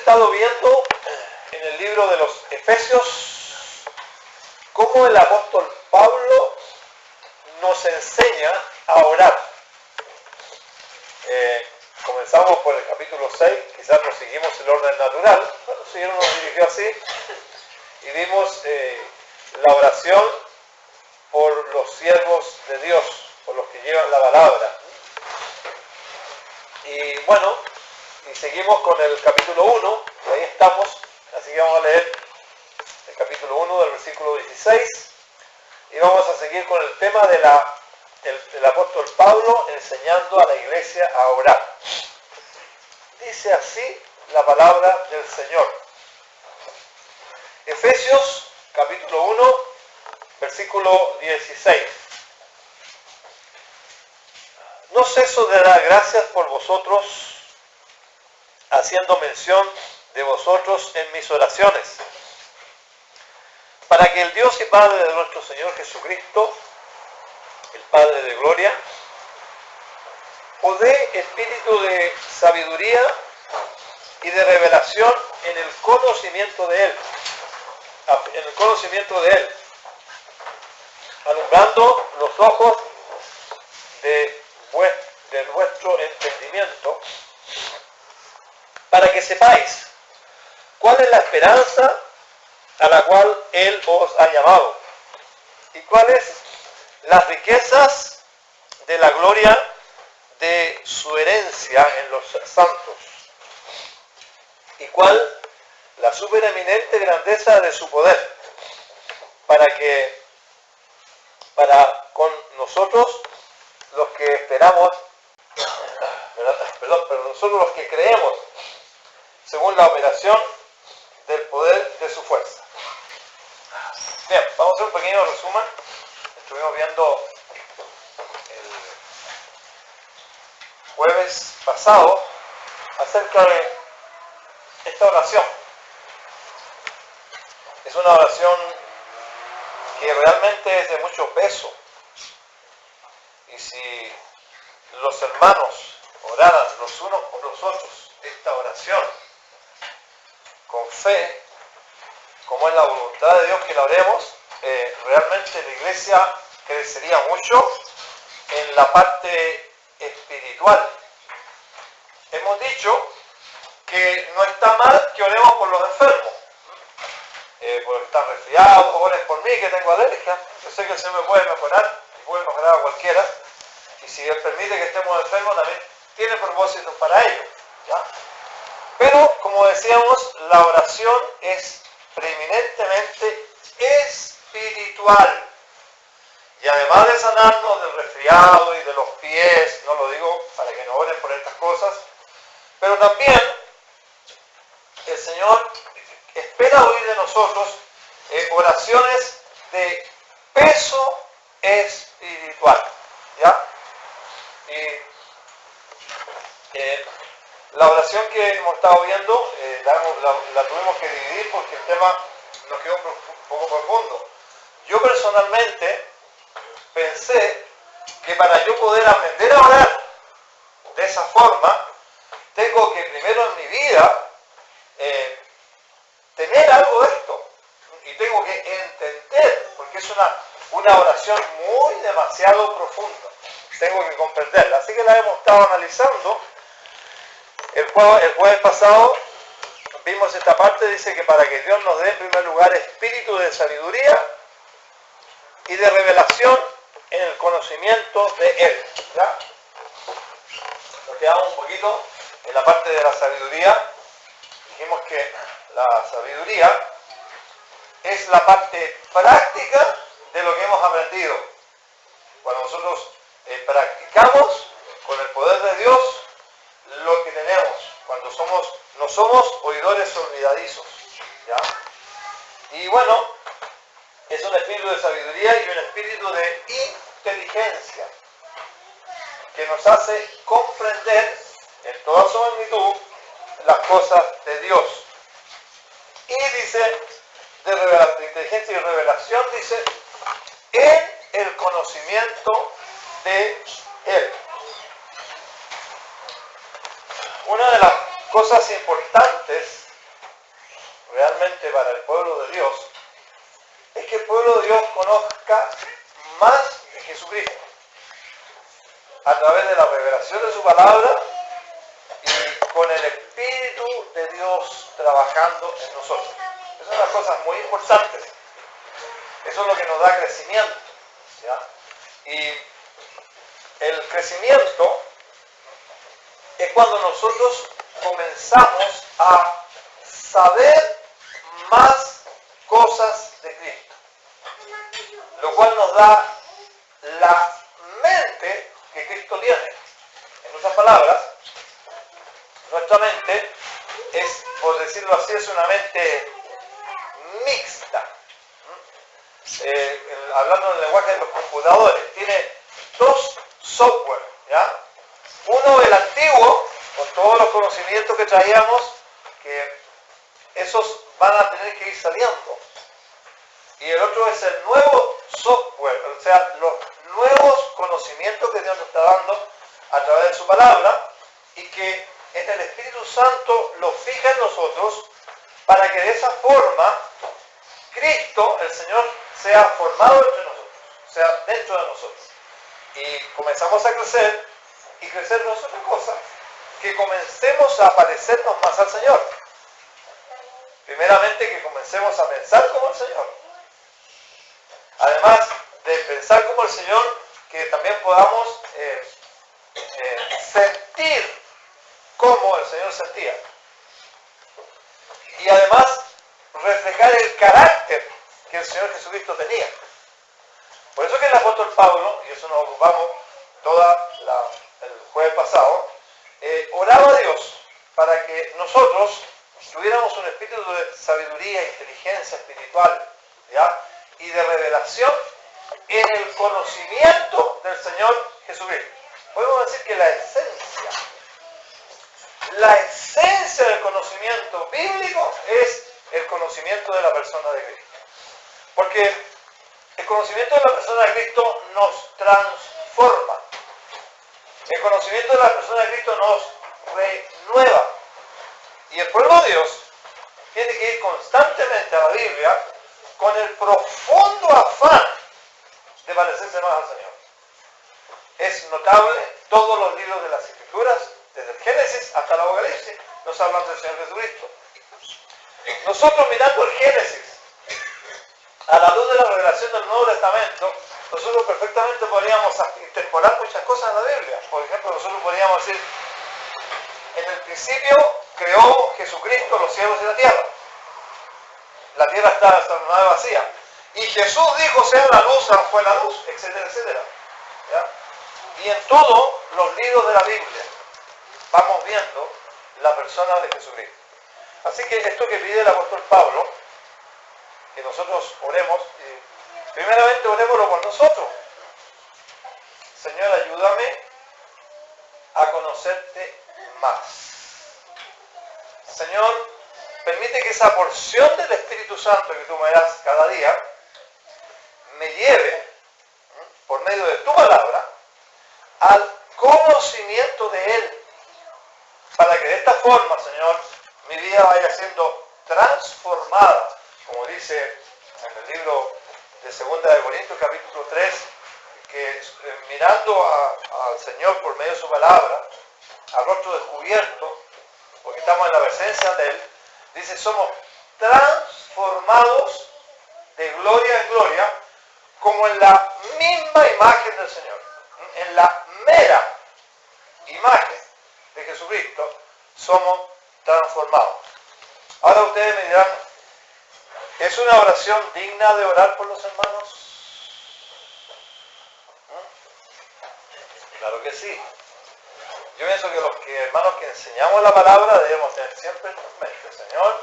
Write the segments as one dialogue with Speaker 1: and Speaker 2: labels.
Speaker 1: estado viendo en el libro de los Efesios cómo el apóstol Pablo nos enseña a orar. Comenzamos por el capítulo 6, quizás nos seguimos el orden natural, bueno, el Señor nos dirigió así, y vimos la oración por los siervos de Dios, por los que llevan la palabra. Y bueno, y seguimos con el capítulo 1, y ahí estamos, así que vamos a leer el capítulo 1 del versículo 16, y vamos a seguir con el tema del apóstol Pablo enseñando a la iglesia a orar. Dice así la palabra del Señor. Efesios capítulo 1, versículo 16. No ceso de dar gracias por vosotros, haciendo mención de vosotros en mis oraciones, para que el Dios y Padre de nuestro Señor Jesucristo, el Padre de gloria, os dé espíritu de sabiduría y de revelación en el conocimiento de Él, alumbrando los ojos del vuestro entendimiento, para que sepáis cuál es la esperanza a la cual Él os ha llamado, y cuáles las riquezas de la gloria de su herencia en los santos, y cuál la supereminente grandeza de su poder, para con nosotros los que esperamos, pero nosotros los que creemos, según la operación del poder de su fuerza. Bien, vamos a hacer un pequeño resumen. Estuvimos viendo el jueves pasado acerca de esta oración. Es una oración que realmente es de mucho peso. Y si los hermanos oraran los unos por los otros esta oración con fe, como es la voluntad de Dios que la oremos, realmente la iglesia crecería mucho en la parte espiritual. Hemos dicho que no está mal que oremos por los enfermos, porque están resfriados, oren por mí que tengo alergia. Yo sé que el Señor me puede mejorar, y puede mejorar a cualquiera, y si Él permite que estemos enfermos también tiene propósitos para ello, ¿ya? Pero, como decíamos, la oración es preeminentemente espiritual. Y además de sanarnos del resfriado y de los pies, no lo digo para que no oren por estas cosas, pero también el Señor espera oír de nosotros oraciones de peso espiritual, ¿ya? Y la oración que hemos estado viendo la tuvimos que dividir porque el tema nos quedó un poco profundo. Yo personalmente pensé que para yo poder aprender a orar de esa forma, tengo que primero en mi vida tener algo de esto. Y tengo que entender, porque es una oración demasiado profunda. Tengo que comprenderla. Así que la hemos estado analizando. El jueves pasado vimos esta parte, dice que para que Dios nos dé en primer lugar espíritu de sabiduría y de revelación en el conocimiento de Él, ¿ya? Nos quedamos un poquito en la parte de la sabiduría. Dijimos que la sabiduría es la parte práctica de lo que hemos aprendido. Cuando nosotros practicamos con el poder de Dios lo que tenemos, cuando no somos oidores olvidadizos, ¿ya? Y bueno, es un espíritu de sabiduría y un espíritu de inteligencia que nos hace comprender en toda su magnitud las cosas de Dios. Y dice, de inteligencia y revelación, dice, en el conocimiento de Él. Una de las cosas importantes realmente para el pueblo de Dios es que el pueblo de Dios conozca más de Jesucristo a través de la revelación de su palabra y con el Espíritu de Dios trabajando en nosotros. Esas son las cosas muy importantes. Eso es lo que nos da crecimiento, ¿ya? Y el crecimiento es cuando nosotros comenzamos a saber más cosas de Cristo, lo cual nos da la mente que Cristo tiene. En otras palabras, nuestra mente es, por decirlo así, es una mente mixta. Hablando en el lenguaje de los computadores, tiene dos software, ¿ya? Uno, el antiguo, con todos los conocimientos que traíamos, que esos van a tener que ir saliendo. Y el otro es el nuevo software, o sea, los nuevos conocimientos que Dios nos está dando a través de su palabra y que en el Espíritu Santo los fija en nosotros para que de esa forma Cristo, el Señor, sea formado entre nosotros, sea dentro de nosotros. Y comenzamos a crecer, y crecer no es otra cosa que comencemos a parecernos más al Señor. Primeramente que comencemos a pensar como el Señor. Además de pensar como el Señor, que también podamos sentir como el Señor sentía. Y además reflejar el carácter que el Señor Jesucristo tenía. Por eso que el apóstol Pablo, y eso nos ocupamos el jueves pasado, oraba a Dios para que nosotros tuviéramos un espíritu de sabiduría, inteligencia espiritual, ¿ya? Y de revelación en el conocimiento del Señor Jesucristo. Podemos decir que la esencia del conocimiento bíblico es el conocimiento de la persona de Cristo. Porque el conocimiento de la persona de Cristo nos transforma. El conocimiento de la persona de Cristo nos renueva. Y el pueblo de Dios tiene que ir constantemente a la Biblia con el profundo afán de parecerse más al Señor. Es notable, todos los libros de las Escrituras, desde el Génesis hasta el Apocalipsis, nos hablan del Señor Jesucristo. Nosotros mirando el Génesis, a la luz de la revelación del Nuevo Testamento, nosotros perfectamente podríamos interpolar muchas cosas en la Biblia. Por ejemplo, nosotros podríamos decir, en el principio creó Jesucristo los cielos y la tierra. La tierra estaba vacía. Y Jesús dijo, sea la luz, fue la luz, etcétera, etcétera. ¿Ya? Y en todos los libros de la Biblia vamos viendo la persona de Jesucristo. Así que esto que pide el apóstol Pablo, que nosotros oremos, primeramente orémoslo por nosotros. Señor, ayúdame a conocerte más. Señor, permite que esa porción del Espíritu Santo que tú me das cada día me lleve, por medio de tu palabra, al conocimiento de Él. Para que de esta forma, Señor, mi vida vaya siendo transformada, como dice en el libro de 2 de Corintios, capítulo 3, que mirando al Señor por medio de su palabra, al rostro descubierto, porque estamos en la presencia de Él, dice, somos transformados de gloria en gloria, como en la misma imagen del Señor, en la mera imagen de Jesucristo, somos transformados. Ahora ustedes me dirán, ¿es una oración digna de orar por los hermanos? Claro que sí. Yo pienso que los hermanos que enseñamos la palabra debemos tener siempre en mente, Señor,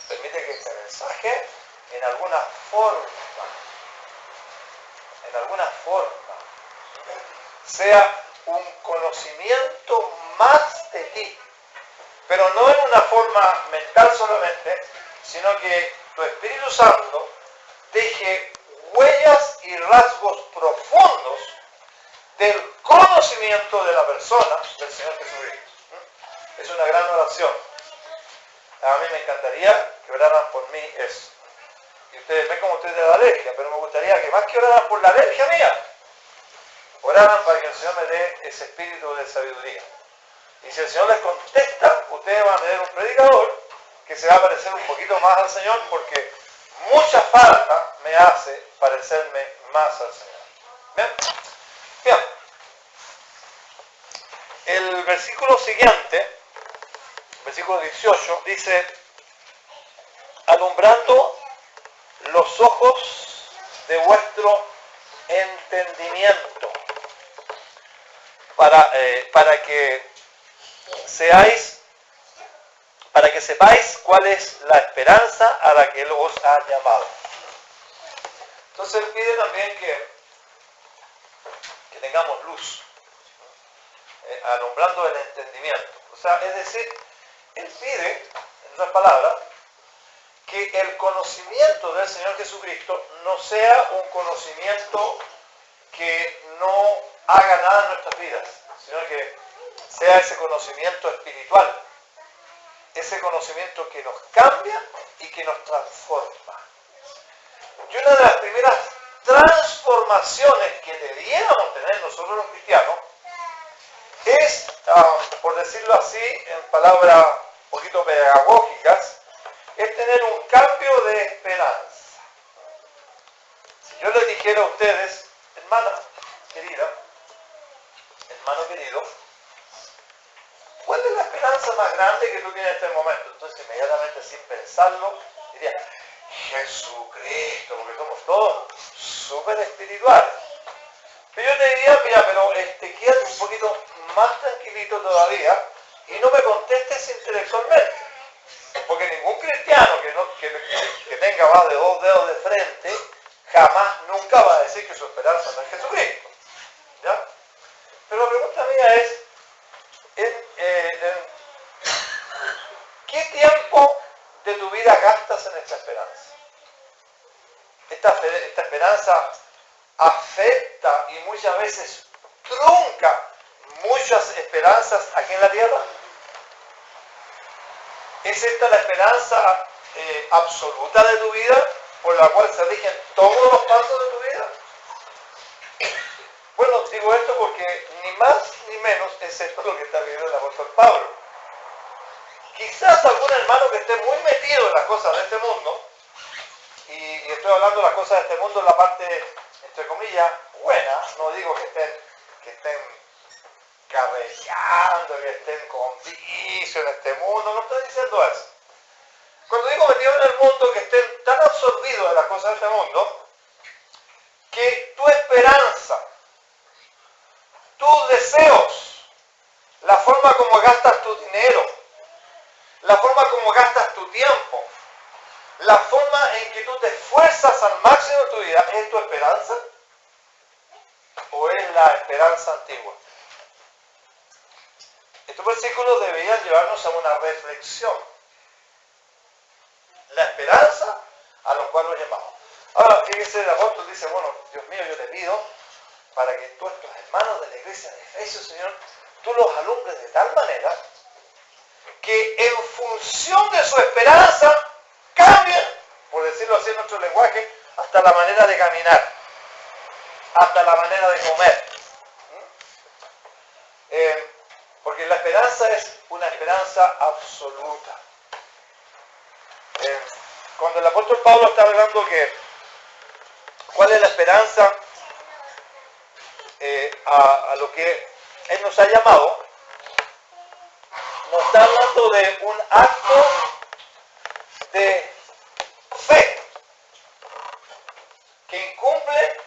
Speaker 1: permite que este mensaje en alguna forma, sea un conocimiento más de ti, pero no en una forma mental solamente, sino que tu Espíritu Santo deje huellas y rasgos profundos del conocimiento de la persona del Señor Jesucristo. Es una gran oración. A mí me encantaría que oraran por mí eso. Y ustedes ven como estoy de la alergia, pero me gustaría que más que oraran por la alergia mía, oraran para que el Señor me dé ese espíritu de sabiduría. Y si el Señor les contesta, ustedes van a tener un predicador que se va a parecer un poquito más al Señor, porque mucha falta me hace parecerme más al Señor. ¿Bien? Bien. El versículo siguiente, versículo 18, dice: alumbrando los ojos de vuestro entendimiento, para que sepáis cuál es la esperanza a la que Él os ha llamado. Entonces Él pide también que tengamos luz, alumbrando el entendimiento. O sea, es decir, Él pide, en otras palabras, que el conocimiento del Señor Jesucristo no sea un conocimiento que no haga nada en nuestras vidas, sino que sea ese conocimiento espiritual, ese conocimiento que nos cambia y que nos transforma. Y una de las primeras transformaciones que debiéramos tener nosotros los cristianos es, por decirlo así, en palabras un poquito pedagógicas, es tener un cambio de esperanza. Si yo les dijera a ustedes, hermana querida, hermano querido, ¿cuál es la esperanza más grande que tú tienes en este momento? Entonces inmediatamente, sin pensarlo, diría: Jesucristo, porque somos todos súper espirituales. Pero yo te diría: mira, pero quédate un poquito más tranquilito todavía y no me contestes intelectualmente. Porque ningún cristiano que tenga más de 2 dedos de frente jamás, nunca va a decir que su esperanza no es Jesucristo. ¿Ya? Pero la pregunta mía es: ¿qué tiempo de tu vida gastas en esta esperanza? Esta esperanza afecta y muchas veces trunca muchas esperanzas aquí en la tierra. ¿Es esta la esperanza absoluta de tu vida, por la cual se rigen todos los pasos de tu vida? Bueno, digo esto porque ni más ni menos es esto lo que está viviendo el apóstol Pablo. Quizás algún hermano que esté muy metido en las cosas de este mundo, y estoy hablando de las cosas de este mundo en la parte, entre comillas, buena, no digo que estén carreteando, que estén con vicio en este mundo, no estoy diciendo eso. Cuando digo metido en el mundo, que estén tan absorbidos de las cosas de este mundo, que tu esperanza, tus deseos, la forma como gastas tu dinero, la forma como gastas tu tiempo, la forma en que tú te esfuerzas al máximo de tu vida, ¿es tu esperanza? ¿O es la esperanza antigua? Estos versículos deberían llevarnos a una reflexión. La esperanza a los cuales los llamamos. Ahora, fíjese, el apóstol dice: bueno, Dios mío, yo te pido para que tú, estos hermanos de la iglesia de Efesios, Señor, tú los alumbres de tal manera que en función de su esperanza cambien, por decirlo así en nuestro lenguaje, hasta la manera de caminar, hasta la manera de comer. Porque la esperanza es una esperanza absoluta. Cuando el apóstol Pablo está hablando que cuál es la esperanza a lo que Él nos ha llamado, nos está hablando de un acto de fe que incumbe,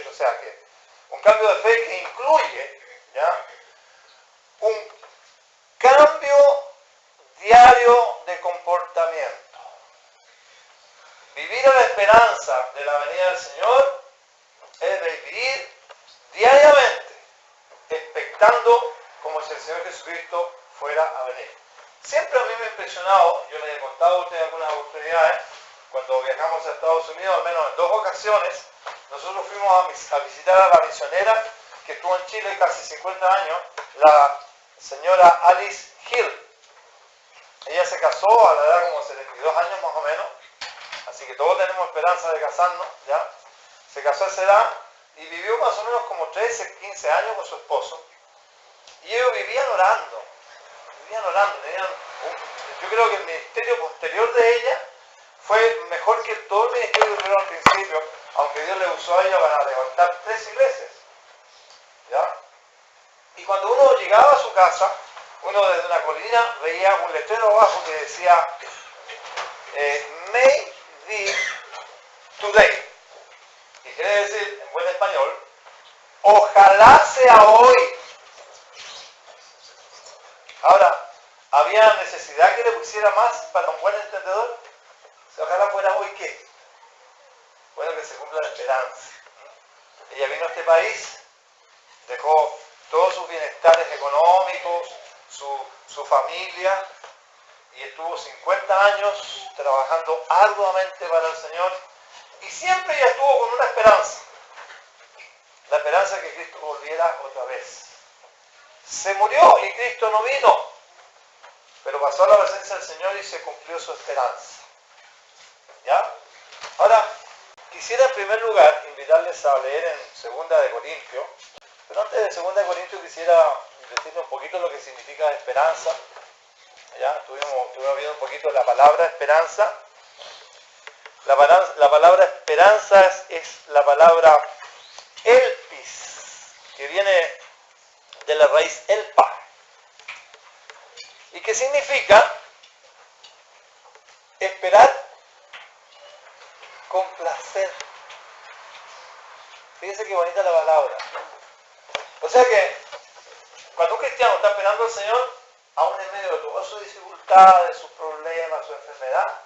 Speaker 1: o sea, que un cambio de fe que incluye, ¿ya?, un cambio diario de comportamiento. Vivir a la esperanza de la venida del Señor es vivir diariamente expectando como si el Señor Jesucristo fuera a venir. Siempre a mí me ha impresionado, yo les he contado a ustedes algunas oportunidades, cuando viajamos a Estados Unidos, al menos en 2 ocasiones, nosotros fuimos a visitar a la misionera que estuvo en Chile casi 50 años, la señora Alice Hill. Ella se casó a la edad como 72 años más o menos, así que todos tenemos esperanza de casarnos, ¿ya? Se casó a esa edad y vivió más o menos como 13, 15 años con su esposo. Y ellos vivían orando. Yo creo que el ministerio posterior de ella fue mejor que todo el ministerio que tuvieron al principio, aunque Dios le usó a ella para levantar 3 iglesias. ¿Ya? Y cuando uno llegaba a su casa, uno desde una colina veía un letrero abajo que decía May thee today. Y quiere decir, en buen español, ojalá sea hoy. Ahora, ¿había necesidad que le pusiera más para un buen entendedor? Ojalá fuera hoy qué. Bueno, que se cumpla la esperanza. Ella vino a este país, dejó todos sus bienestares económicos, su familia, y estuvo 50 años trabajando arduamente para el Señor, y siempre ella estuvo con una esperanza, la esperanza de que Cristo volviera otra vez. Se murió y Cristo no vino, pero pasó a la presencia del Señor y se cumplió su esperanza. ¿Ya? Ahora, quisiera en primer lugar invitarles a leer en 2 de Corintios, pero antes de 2 de Corintios quisiera decirles un poquito lo que significa esperanza. Ya estuvimos viendo un poquito la palabra esperanza. La palabra esperanza es la palabra elpis, que viene de la raíz elpa, y que significa esperar con placer. Fíjense qué bonita la palabra. O sea que cuando un cristiano está esperando al Señor, aún en medio de todas sus dificultades, sus problemas, su enfermedad,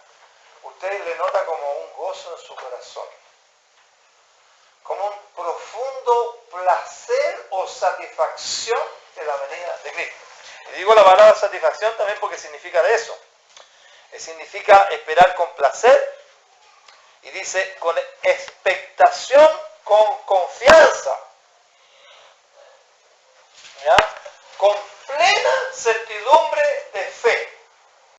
Speaker 1: usted le nota como un gozo en su corazón, como un profundo placer o satisfacción de la venida de Cristo. Y digo la palabra satisfacción también porque significa de eso. Significa esperar con placer, y dice con expectación, con confianza, ¿ya? Con plena certidumbre de fe.